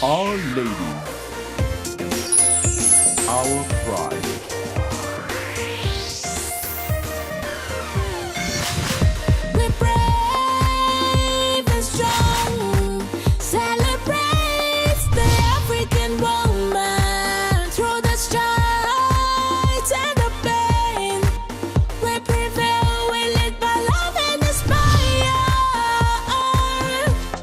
Our ladies, our pride. We're brave and strong. Celebrate the African woman through the strides and the pain. We prevail, we lead by love and inspire.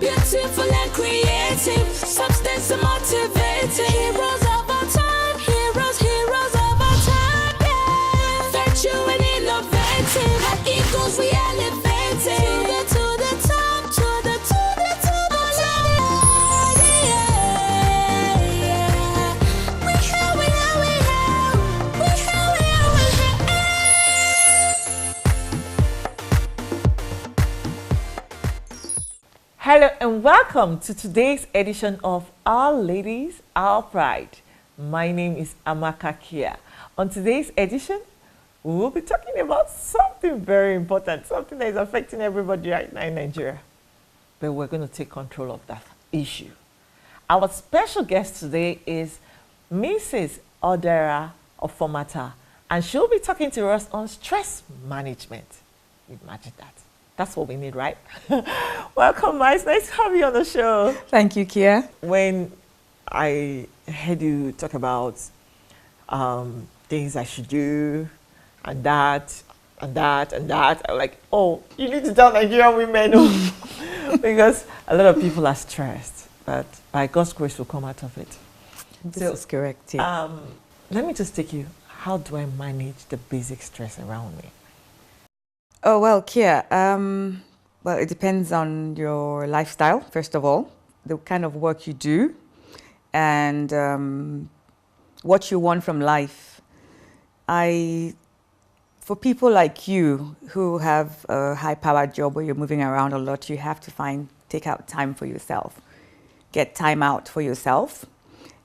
Beautiful and creative, substance and motivating. Heroes of our time, heroes of our time. Yeah. Virtue and innovative, like eagles we elevating. To the top, to the top. Yeah, yeah. We here, we here, we here. We here, we here, we here. Hello and welcome to today's edition of Our Ladies, Our Pride. My name is Amaka here. On today's edition, we will be talking about something very important, something that is affecting everybody right now in Nigeria. But we're going to take control of that issue. Our special guest today is Mrs. Odera Ofomata, and she'll be talking to us on stress management. Imagine that. That's what we need, right? Welcome, Ma. It's nice to have you on the show. Thank you, Kia. When I heard you talk about things I should do, and that, I'm like, oh, you need to tell Nigerian women because a lot of people are stressed, but by God's grace, we'll come out of it. This is correct. Yeah. Let me just take you. How do I manage the basic stress around me? Oh, well, Kia, well, it depends on your lifestyle, first of all, the kind of work you do, and what you want from life. For people like you who have a high-powered job where you're moving around a lot, you have to take out time for yourself. Get time out for yourself.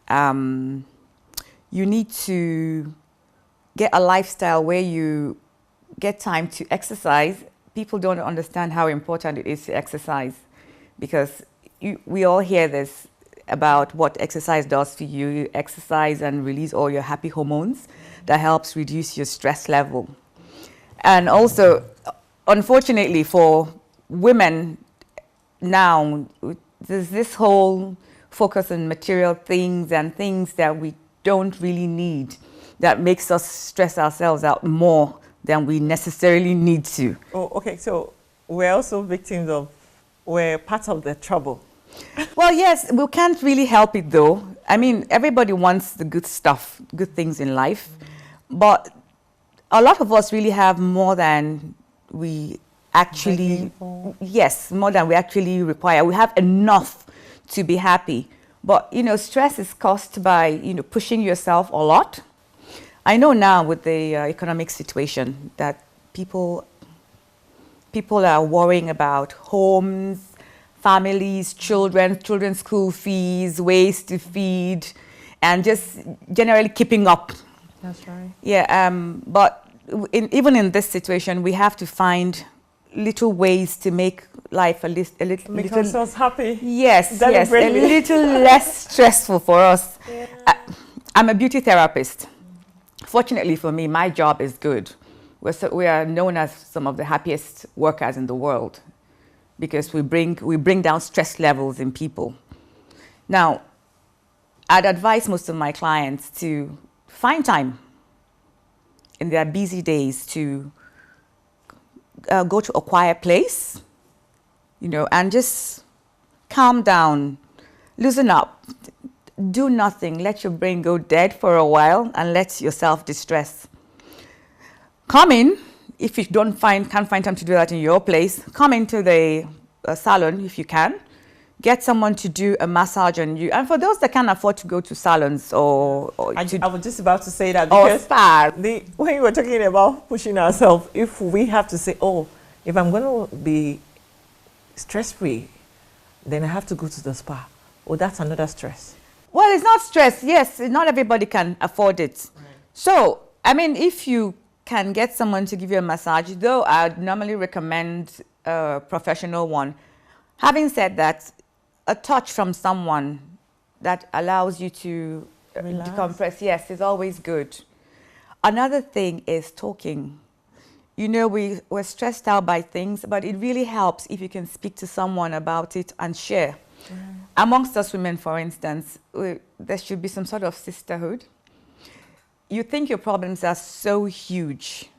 You need to get a lifestyle where you get time to exercise. People don't understand how important it is to exercise because we all hear this about what exercise does for you. You exercise and release all your happy hormones that helps reduce your stress level. And also, unfortunately for women now, there's this whole focus on material things and things that we don't really need that makes us stress ourselves out more than we necessarily need to. Oh, okay. So we're also we're part of the trouble. Well, yes, we can't really help it though. I mean, everybody wants the good stuff, good things in life, but a lot of us really have more than we actually, yes, more than we actually require. We have enough to be happy. But, stress is caused by, pushing yourself a lot. I know now with the economic situation that people are worrying about homes, families, children's school fees, ways to feed, and just generally keeping up. That's right. Yeah, but even in this situation, we have to find little ways to make life a little Make ourselves happy. Yes, a little less stressful for us. Yeah. I'm a beauty therapist. Fortunately for me, my job is good. We are known as some of the happiest workers in the world because we bring down stress levels in people. Now, I'd advise most of my clients to find time in their busy days to go to a quiet place, and just calm down, loosen up, do nothing, let your brain go dead for a while and let yourself distress. Come in, if you can't find time to do that in your place, come into the salon if you can. Get someone to do a massage on you. And for those that can't afford to go to salons I was just about to say that because when you were talking about pushing ourselves, if we have to say, oh, if I'm going to be stress-free, then I have to go to the spa. Oh, that's another stress. Well, it's not stress. Yes, not everybody can afford it. Right. So, I mean, if you can get someone to give you a massage, though I'd normally recommend a professional one. Having said that, a touch from someone that allows you to Relax. decompress, yes, is always good. Another thing is talking. You know, we're stressed out by things, but it really helps if you can speak to someone about it and share. Amongst us women, for instance, there should be some sort of sisterhood. You think your problems are so huge,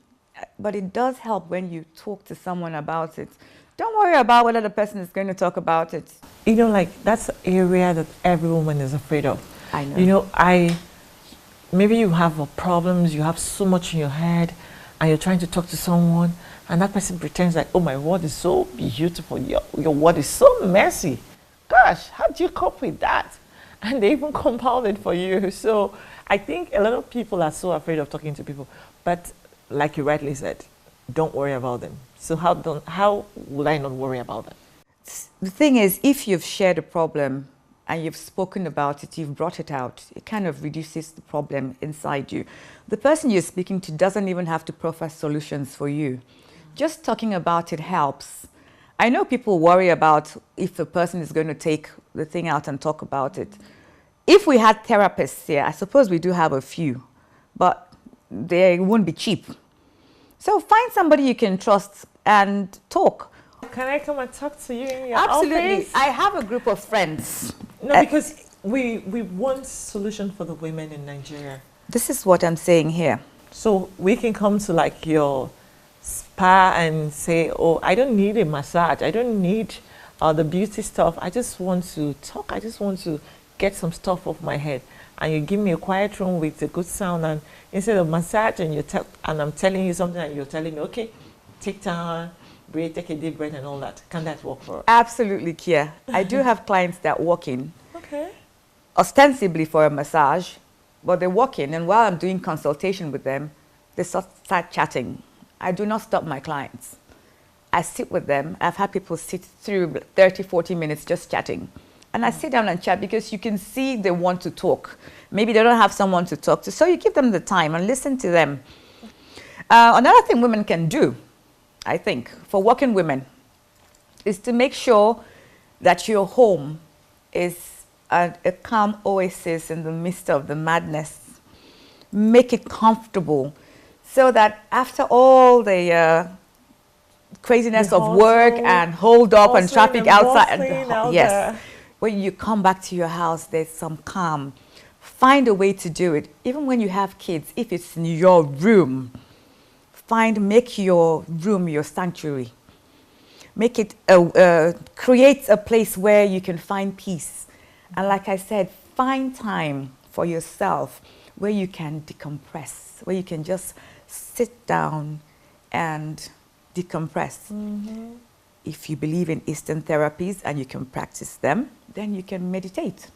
but it does help when you talk to someone about it. Don't worry about whether the person is going to talk about it. You know, like that's an area that every woman is afraid of. I know. You know, maybe you have problems, you have so much in your head, and you're trying to talk to someone, and that person pretends like, oh, my word is so beautiful, your word is so messy. Gosh, how do you cope with that? And they even compound it for you. So I think a lot of people are so afraid of talking to people. But like you rightly said, don't worry about them. So how will I not worry about them? The thing is, if you've shared a problem and you've spoken about it, you've brought it out, it kind of reduces the problem inside you. The person you're speaking to doesn't even have to proffer solutions for you. Just talking about it helps. I know people worry about if a person is going to take the thing out and talk about it. If we had therapists here, I suppose we do have a few, but they won't be cheap. So find somebody you can trust and talk. Can I come and talk to you in your Absolutely. office? I have a group of friends. No, because we want solution for the women in Nigeria. This is what I'm saying here. So we can come to like your spa and say, oh, I don't need a massage. I don't need the beauty stuff. I just want to talk. I just want to get some stuff off my head. And you give me a quiet room with a good sound, and instead of massage and I'm telling you something and you're telling me, okay, take time, breathe, take a deep breath and all that. Can that work for us? Absolutely, Kia. I do have clients that walk in Okay. ostensibly for a massage, but they walk in, and while I'm doing consultation with them, they start chatting. I do not stop my clients. I sit with them. I've had people sit through 30, 40 minutes just chatting. And I sit down and chat because you can see they want to talk. Maybe they don't have someone to talk to. So you give them the time and listen to them. Another thing women can do, I think, for working women, is to make sure that your home is a calm oasis in the midst of the madness. Make it comfortable so that after all the craziness of work and hold up and traffic outside, yes, when you come back to your house, there's some calm. Find a way to do it. Even when you have kids, if it's in your room, make your room your sanctuary. Make it, create a place where you can find peace. And like I said, find time for yourself where you can decompress, where you can just sit down and decompress. Mm-hmm. If you believe in Eastern therapies and you can practice them, then you can meditate.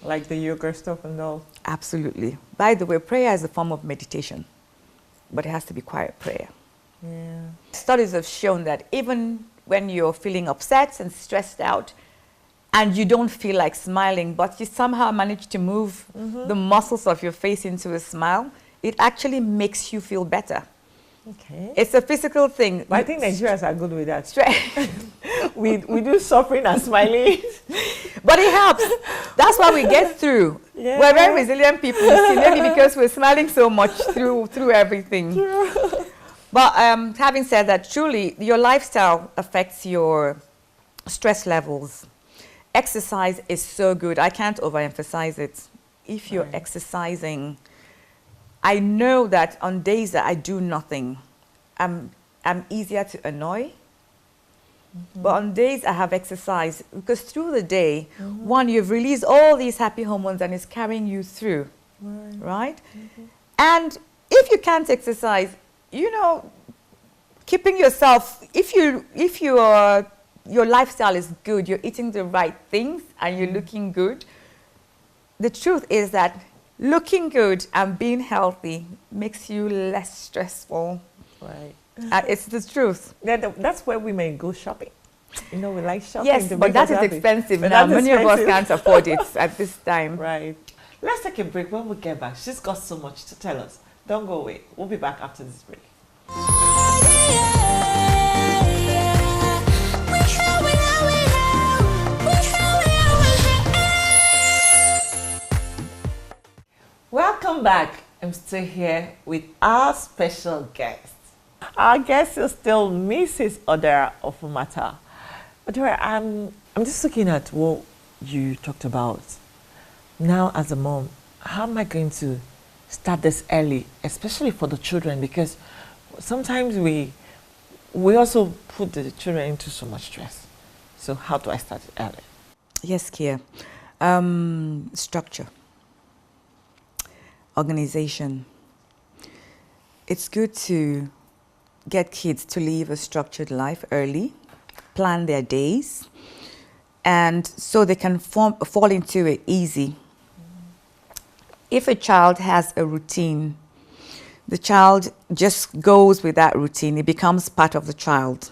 Like the yoga stuff and all? Absolutely. By the way, prayer is a form of meditation, but it has to be quiet prayer. Yeah. Studies have shown that even when you're feeling upset and stressed out and you don't feel like smiling, but you somehow manage to move the muscles of your face into a smile, it actually makes you feel better. Okay. It's a physical thing. But I think Nigerians are good with that. we do suffering and smiling. But it helps. That's why we get through. Yeah. We're very resilient people, you see, maybe because we're smiling so much through everything. True. But having said that, truly, your lifestyle affects your stress levels. Exercise is so good. I can't overemphasize it. If you're exercising, I know that on days that I do nothing, I'm easier to annoy. But on days I have exercise, because through the day, one, you've released all these happy hormones and it's carrying you through, right? And if you can't exercise, you know, keeping yourself, if your lifestyle is good, you're eating the right things and you're looking good, the truth is that looking good and being healthy makes you less stressful. Right. It's the truth. That's where women go shopping. You know, we like shopping. Yes, but that is expensive But now. that's Many of us expensive. can't afford it at this time. Right. Let's take a break. When we get back, she's got so much to tell us. Don't go away. We'll be back after this break. Welcome back. I'm still here with our special guest. Our guest is still Mrs. Odera Ofomata. Odera, I'm just looking at what you talked about. Now, as a mom, how am I going to start this early, especially for the children? Because sometimes we also put the children into so much stress. So how do I start it early? Yes, Kia. Structure. Organization. It's good to get kids to live a structured life early, plan their days, and so they can fall into it easy. If a child has a routine, the child just goes with that routine. It becomes part of the child.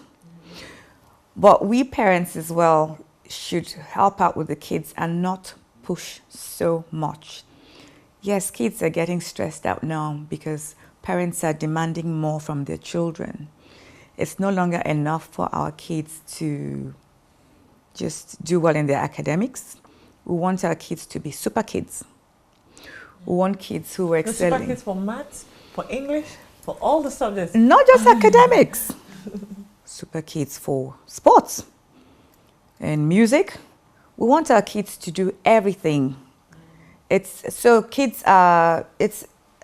But we parents as well should help out with the kids and not push so much. Yes, kids are getting stressed out now because parents are demanding more from their children. It's no longer enough for our kids to just do well in their academics. We want our kids to be super kids. We want kids who are excelling. Super kids for maths, for English, for all the subjects. Not just academics. Super kids for sports and music. We want our kids to do everything. Kids are,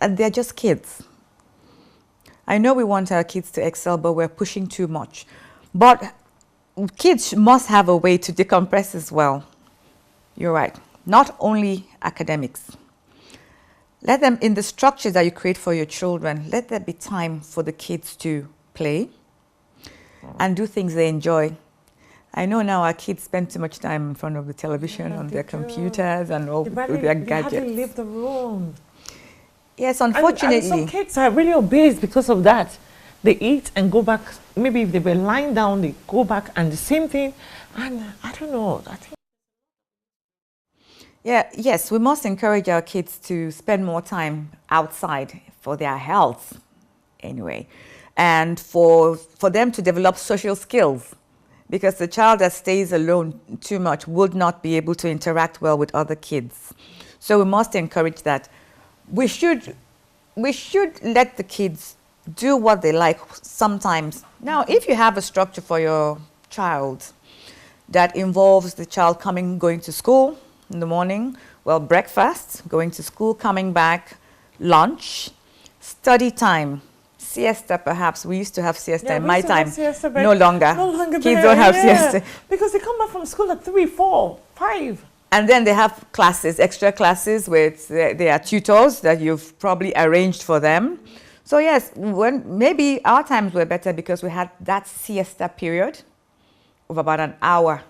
they're just kids. I know we want our kids to excel, but we're pushing too much. But kids must have a way to decompress as well. You're right. Not only academics. Let them, in the structures that you create for your children, let there be time for the kids to play and do things they enjoy. I know now our kids spend too much time in front of the television, on their computers and all with their gadgets. They hardly leave the room. Yes, unfortunately. And some kids are really obese because of that. They eat and go back. Maybe if they were lying down, they go back and the same thing. And I don't know. I think. Yes, we must encourage our kids to spend more time outside for their health, anyway, and for them to develop social skills. Because the child that stays alone too much would not be able to interact well with other kids. So we must encourage that. We should let the kids do what they like sometimes. Now, if you have a structure for your child that involves the child going to school in the morning, well, breakfast, going to school, coming back, lunch, study time, siesta perhaps. We used to have siesta in my time. Siesta, no longer. Kids don't have siesta. Because they come back from school at 3, 4, 5. And then they have classes, extra classes with their tutors that you've probably arranged for them. So yes, maybe our times were better because we had that siesta period of about an hour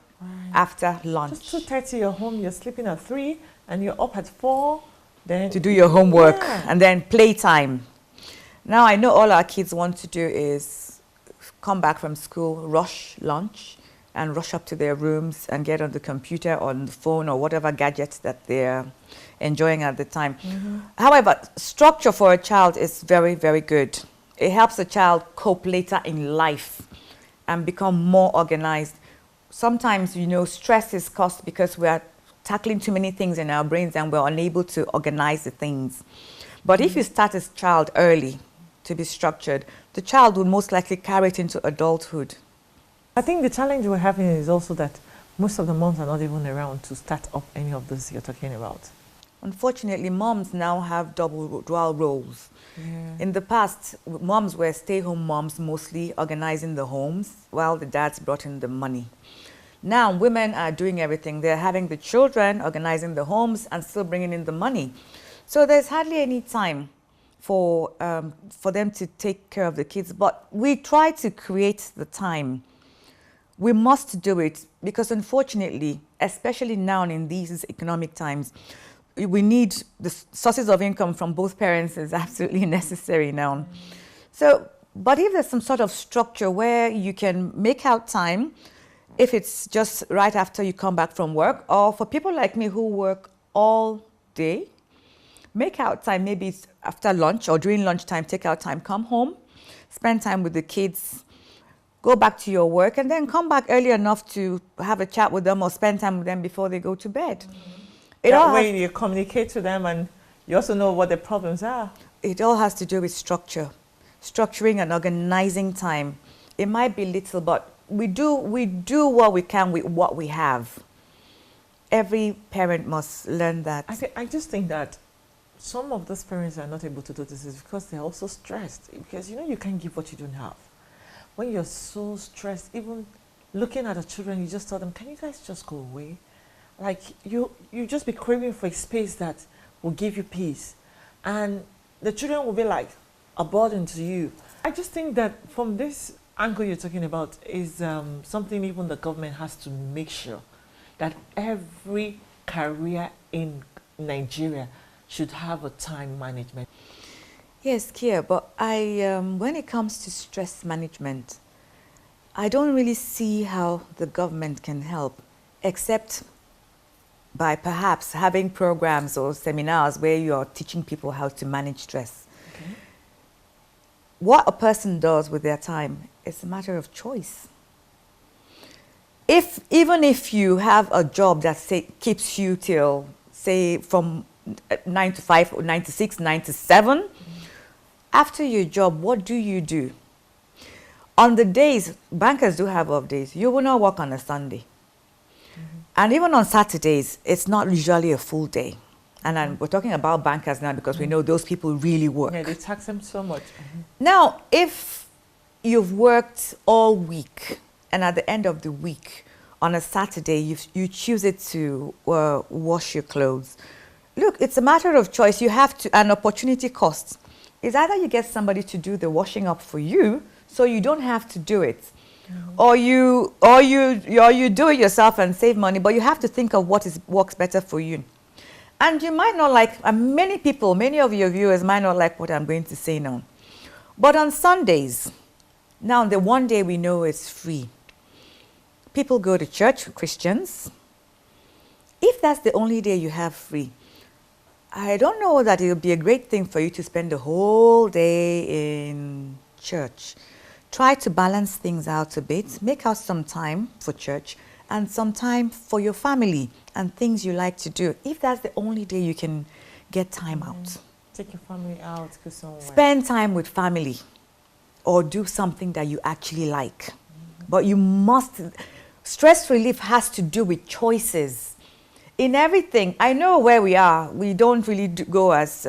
after lunch. Just 2:30, you're home, you're sleeping at 3, and you're up at 4. Then to do your homework and then playtime. Now I know all our kids want to do is come back from school, rush lunch, and rush up to their rooms and get on the computer or on the phone or whatever gadgets that they're enjoying at the time. However, structure for a child is very, very good. It helps a child cope later in life and become more organized. Sometimes, stress is caused because we are tackling too many things in our brains and we're unable to organize the things. But if you start a child early to be structured, the child will most likely carry it into adulthood. I think the challenge we're having is also that most of the moms are not even around to start up any of this you're talking about. Unfortunately, moms now have dual roles. Yeah. In the past, moms were stay-home moms, mostly organizing the homes, while the dads brought in the money. Now, women are doing everything. They're having the children, organizing the homes, and still bringing in the money. So there's hardly any time for them to take care of the kids. But we try to create the time. We must do it because unfortunately, especially now in these economic times, we need the sources of income from both parents is absolutely necessary now. So, but if there's some sort of structure where you can make out time, if it's just right after you come back from work, or for people like me who work all day, make out time, maybe it's after lunch or during lunchtime, take out time, come home, spend time with the kids, go back to your work, and then come back early enough to have a chat with them or spend time with them before they go to bed. That way you communicate to them and You also know what the problems are. It all has to do with structure, structuring and organizing time. It might be little, but we do what we can with what we have. Every parent must learn that. I just think that some of those parents are not able to do this is because they're also stressed. Because you can't give what you don't have. When you're so stressed, even looking at the children, you just tell them, can you guys just go away? Like you just be craving for a space that will give you peace. And the children will be like a burden to you. I just think that from this angle you're talking about is something even the government has to make sure that every career in Nigeria should have a time management. Yes, Kia, but when it comes to stress management, I don't really see how the government can help, except by perhaps having programs or seminars where you're teaching people how to manage stress. Okay. What a person does with their time is a matter of choice. Even if you have a job that keeps you till, say, from 9 to 5 or 9 to 6, 9 to 7, after your job, what do? On the days, bankers do have off days. You will not work on a Sunday. And even on Saturdays, it's not usually a full day. And we're talking about bankers now because we know those people really work. Yeah, they tax them so much. Now, if you've worked all week and at the end of the week, on a Saturday, you choose it to wash your clothes. Look, it's a matter of choice. You have to, an opportunity cost. It's either you get somebody to do the washing up for you, so you don't have to do it, or you do it yourself and save money. But you have to think of what works better for you. And you might not like, many of your viewers might not like what I'm going to say now. But on Sundays, now the one day we know is free. People go to church, Christians. If that's the only day you have free, I don't know that it would be a great thing for you to spend the whole day in church. Try to balance things out a bit. Make out some time for church and some time for your family and things you like to do. If that's the only day you can get time out. Take your family out, go somewhere. Spend time with family or do something that you actually like. But you must, stress relief has to do with choices. In everything, I know where we are. We don't really go as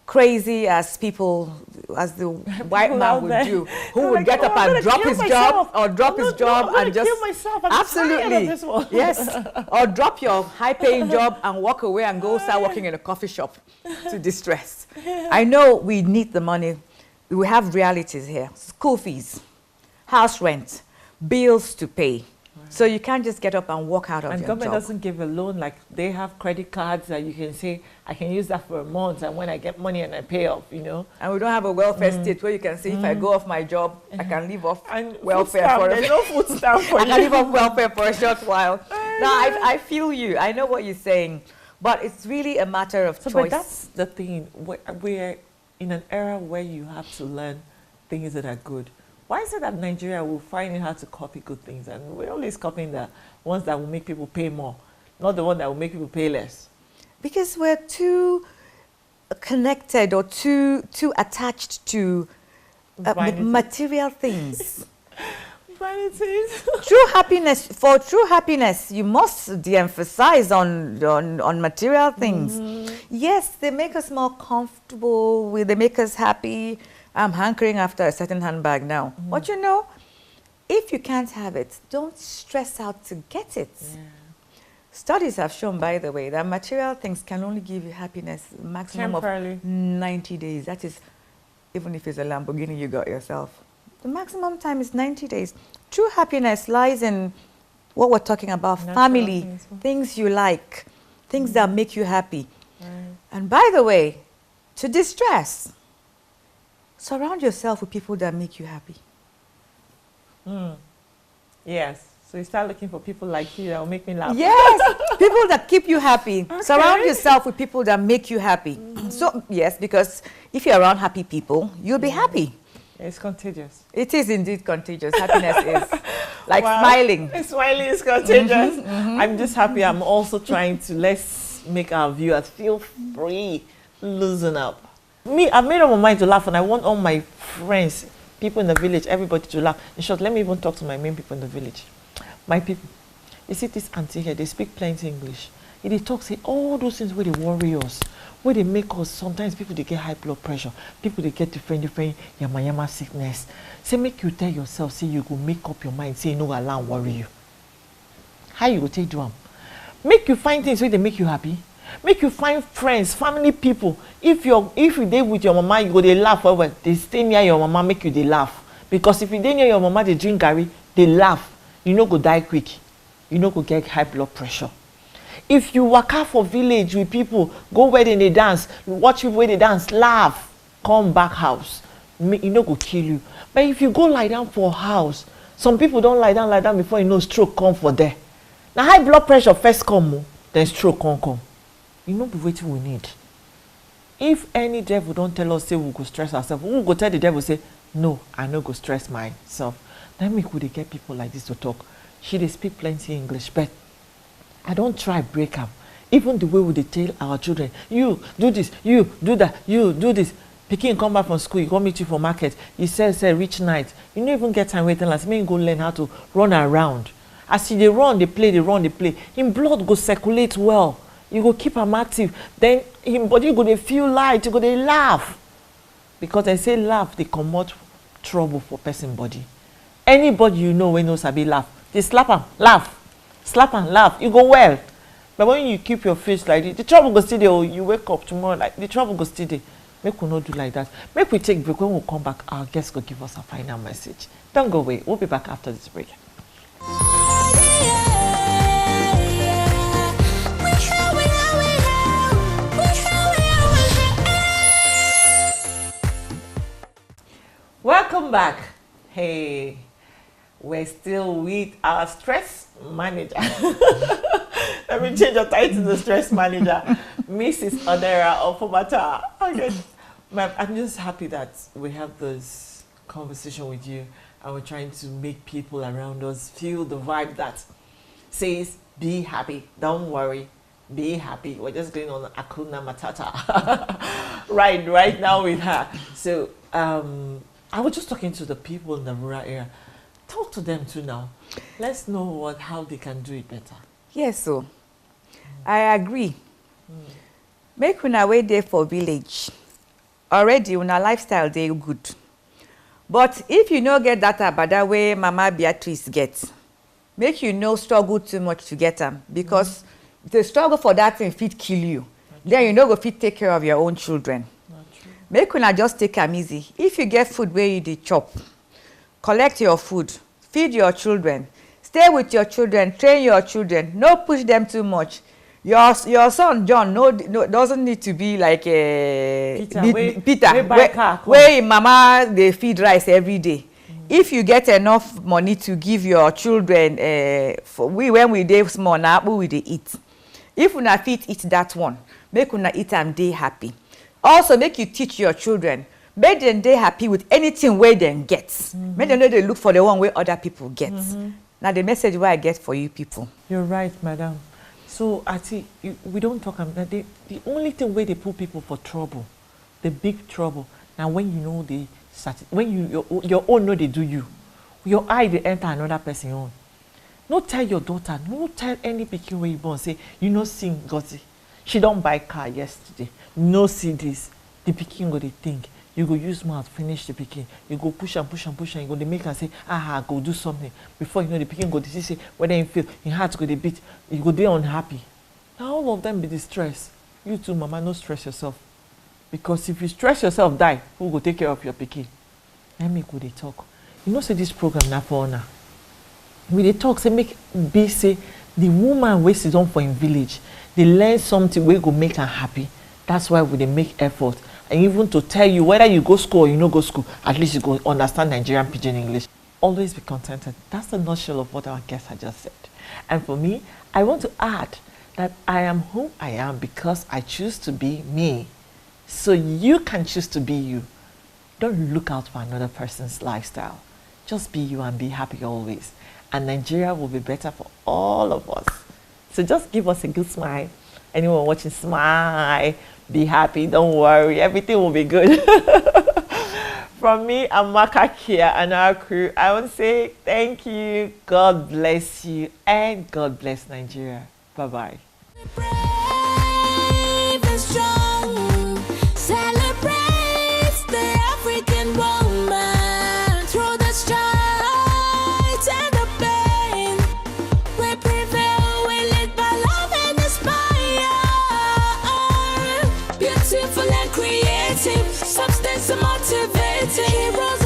crazy as people, as the white man would do, who would get up and drop his job or drop his job and just absolutely, yes, or drop your high-paying job and walk away and go start working in a coffee shop to distress. I know we need the money. We have realities here: school fees, house rent, bills to pay. So you can't just get up and walk out of your job. And government doesn't give a loan, like they have credit cards that you can say, I can use that for a month, and when I get money and I pay off, And we don't have a welfare state where you can say, if I go off my job, I can live off and welfare for there's no food stamp for I can live off welfare for a short while. Now, I feel you. I know what you're saying. But it's really a matter of choice. But that's the thing. We're in an era where you have to learn things that are good. Why is it that Nigeria will find it hard to copy good things, and we're always copying the ones that will make people pay more, not the one that will make people pay less? Because we're too connected or too attached to material things. Vanities. For true happiness, you must de-emphasize on material things. Yes, they make us more comfortable. They make us happy. I'm hankering after a certain handbag now. But if you can't have it, don't stress out to get it. Yeah. Studies have shown, by the way, that material things can only give you happiness maximum of 90 days. That is, even if it's a Lamborghini you got yourself. The maximum time is 90 days. True happiness lies in what we're talking about, family, things you like, things that make you happy. Right. And by the way, to distress, surround yourself with people that make you happy. Yes. So you start looking for people like you that will make me laugh. Yes. People that keep you happy. Okay. Surround yourself with people that make you happy. So, yes, because if you're around happy people, you'll be happy. It's contagious. It is indeed contagious. Happiness is like smiling. Smiling is contagious. I'm just happy. I'm also trying to let's just make our viewers feel free, loosen up. Me, I've made up my mind to laugh, and I want all my friends, people in the village, everybody to laugh. In short, let me even talk to my main people in the village. My people, you see this auntie here, they speak plenty English. They talk, say all those things where they worry us, where they make us, sometimes people they get high blood pressure, people they get different yama sickness. Say make you tell yourself, say you go make up your mind, say no allow worry you. How you go take do them? Make you find things where they make you happy. Make you find friends, family, people. If you dey with your mama, you go they laugh forever. They stay near your mama, make you they laugh. Because if you dey near your mama, they drink garri, they laugh. You no go die quick. You no go get high blood pressure. If you waka for village with people, go where they dance, watch people where they dance, laugh, come back house. You no go kill you. But if you go lie down for house, some people don't lie down before you know stroke come for there. Now high blood pressure first come, then stroke come. You know be wetin we need. If any devil don't tell us say we go stress ourselves, we go tell the devil say, no, I no go stress myself. Then make we dey get people like this to talk. She dey speak plenty English, but I don't try break am. Even the way we dey tell our children, you do this, you do that, you do this. Pikin come back from school, you go meet you for market, you say reach night. You no even get time waiting last. Make you go learn how to run around. As you dey run, they play, him blood go circulate well. You go keep him active. Then him body go dey feel light, you go dey laugh. Because they say laugh, they comot trouble for person body. Anybody you know when no sabi laugh, they slap him, laugh. Slap and laugh, you go well. But when you keep your face like this, the trouble go still there. You wake up tomorrow, like the trouble go still there. Make we not do like that. Make we take break. When we come back, our guest will give us a final message. Don't go away. We'll be back after this break. Welcome back. Hey, we're still with our stress manager. Let me change your title to the stress manager, Mrs. Odera Ofomata. Okay. Ma'am, I'm just happy that we have this conversation with you, and we're trying to make people around us feel the vibe that says, be happy, don't worry, be happy. We're just going on Hakuna Matata right now with her. So, I was just talking to the people in the rural area. Talk to them too now. Let's know how they can do it better. Yes, so I agree. Make una way there for village. Already una lifestyle they good. But if you no get that about that way Mama Beatrice gets, make you no struggle too much to get them, because the struggle for that thing fit kill you. Then you no go fit take care of your own children. Make una just take them easy. If you get food where you dey chop, collect your food, feed your children, stay with your children, train your children, no push them too much. Your son John doesn't need to be like Peter where mama they feed rice every day. If you get enough money to give your children, when we dey small now, we dey eat. If una fit eat that one, make una eat and dey happy. Also make you teach your children, make them dey happy with anything where them get. Make them know they look for the one where other people get. Now the message where I get for you people. You're right, madam. So Ati, we don't talk about the only thing where they put people for trouble, the big trouble. Now when you know when your own know they do you, your eye they enter another person own. No tell your daughter, no tell any pikin where you born say you no sing Gotti. She don't buy car yesterday. No see this. The pikin go they think. You go use mouth finish the pikin. You go push and push and push and you go they make her say, go do something. Before you know the pikin go to say whether you feel your heart go they beat, you go they unhappy. Now all of them be distressed. You too, mama, no stress yourself. Because if you stress yourself, die, who go take care of your pikin? Let me go they talk. You know say this program now for honor. We they talk, say make be say the woman wey sit down for in village, they learn something wey go make her happy. That's why we they make effort. And even to tell you whether you go school or you no go school, at least you go understand Nigerian Pidgin English. Always be contented. That's the nutshell of what our guest had just said. And for me, I want to add that I am who I am because I choose to be me. So you can choose to be you. Don't look out for another person's lifestyle. Just be you and be happy always. And Nigeria will be better for all of us. So just give us a good smile Anyone watching, smile, be happy, don't worry, everything will be good. From me, Amaka here, and our crew, I want to say thank you, God bless you, and God bless Nigeria. Bye-bye. Brave and strong, celebrates the African woman through the strides and the pain. We prevail, we lead by love and inspire. Beautiful and creative, substance and motivating. Heroes